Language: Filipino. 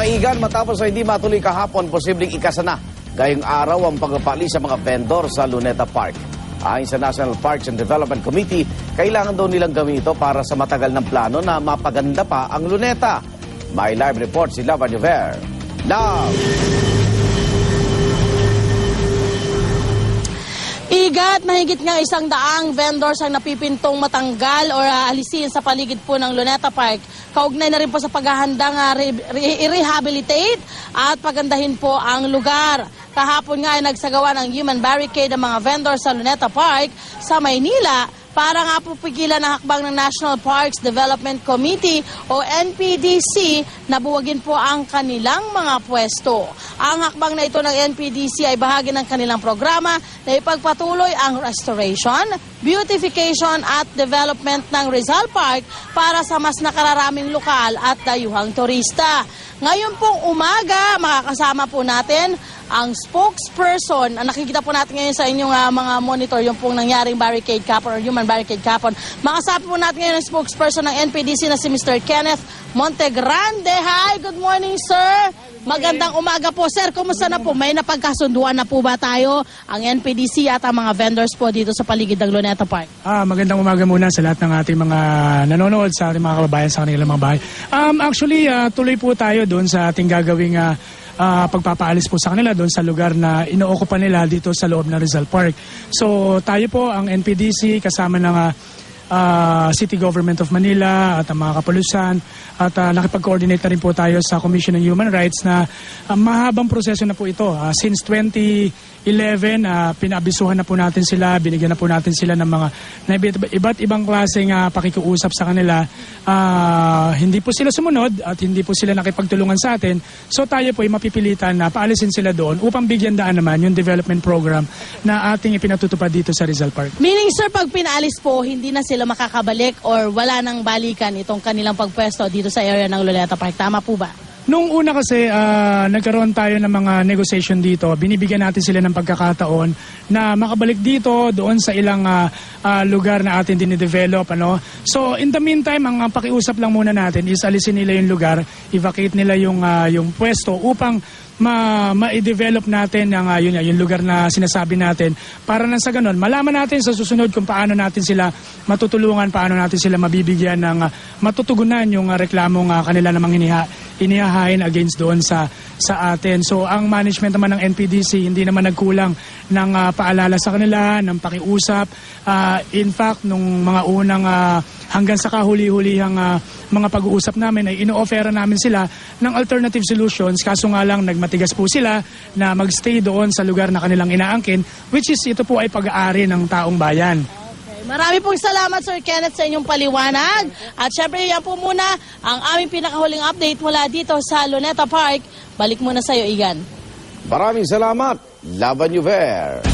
kaigan, matapos ay hindi matuloy kahapon, posibleng ikasana ngayong araw ang pagpapali sa mga vendor sa Luneta Park. Ayon sa National Parks and Development Committee, kailangan daw nilang gawin ito para sa matagal ng plano na mapaganda pa ang Luneta. May live report si Lava Nuver. Love! Igat, mahigit nga 100 vendors ang napipintong matanggal o alisin sa paligid po ng Luneta Park. Kaugnay na rin po sa paghahandang i-rehabilitate at pagandahin po ang lugar. Kahapon nga ay nagsagawa ng human barricade ang mga vendors sa Luneta Park sa Maynila para nga po pigilan ang hakbang ng National Parks Development Committee o NPDC na buwagin po ang kanilang mga pwesto. Ang hakbang na ito ng NPDC ay bahagi ng kanilang programa na ipagpatuloy ang restoration, beautification at development ng Rizal Park para sa mas nakararaming lokal at dayuhang turista. Ngayon pong umaga, makakasama po natin ang spokesperson. Nakikita po natin ngayon sa inyong mga monitor yung pong nangyaring barricade kapon or human barricade kapon. Makasama po natin ngayon ang spokesperson ng NPDC na si Mr. Kenneth Montegrande. Hi, good morning sir. Magandang umaga po sir. Kumusta na po? May napagkasunduan na po ba tayo ang NPDC at ang mga vendors po dito sa paligid ng Luneta Park? Magandang umaga muna sa lahat ng ating mga nanonood, sa ating mga kababayan sa kanilang mga bahay. Actually, tuloy po tayo doon sa ating gagawing pagpapaalis po sa kanila doon sa lugar na inookupa nila dito sa loob ng Rizal Park. So tayo po ang NPDC kasama ng City Government of Manila at ang mga kapulisan at nakipag-coordinate na rin po tayo sa Commission on Human Rights na mahabang proseso na po ito. Since 2011, pinabisuhan na po natin sila, binigyan na po natin sila ng mga iba't ibang klaseng pakikiusap sa kanila. Hindi po sila sumunod at hindi po sila nakipagtulungan sa atin. So tayo po ay mapipilitan na paalisin sila doon upang bigyan daan naman yung development program na ating ipinatutupad dito sa Rizal Park. Meaning sir, pag pinaalis po, hindi na sila makakabalik or wala nang balikan itong kanilang pagpwesto dito sa area ng Luneta Park. Tama po ba? Nung una kasi nagkaroon tayo ng mga negotiation dito, binibigyan natin sila ng pagkakataon na makabalik dito doon sa ilang lugar na atin dinidevelop. So in the meantime, ang pakiusap lang muna natin is alisin nila yung lugar, evacuate nila yung pwesto upang ma-develop natin yung lugar na sinasabi natin para nang sa ganun, malaman natin sa susunod kung paano natin sila matutulungan, paano natin sila mabibigyan ng matutugunan yung reklamong kanila namang inihahain against doon sa atin. So ang management naman ng NPDC hindi naman nagkulang ng paalala sa kanila, ng pakiusap. In fact, nung mga unang hanggang sa kahuli-hulihang mga pag-uusap namin ay ino-offera namin sila ng alternative solutions, kaso nga lang nagmatigas po sila na magstay doon sa lugar na kanilang inaangkin, which is ito po ay pag-aari ng taong bayan. Okay. Marami pong salamat Sir Kenneth sa inyong paliwanag. At syempre yan po muna ang aming pinakahuling update mula dito sa Luneta Park. Balik muna sa iyo, Igan. Maraming salamat, Lava Nuver.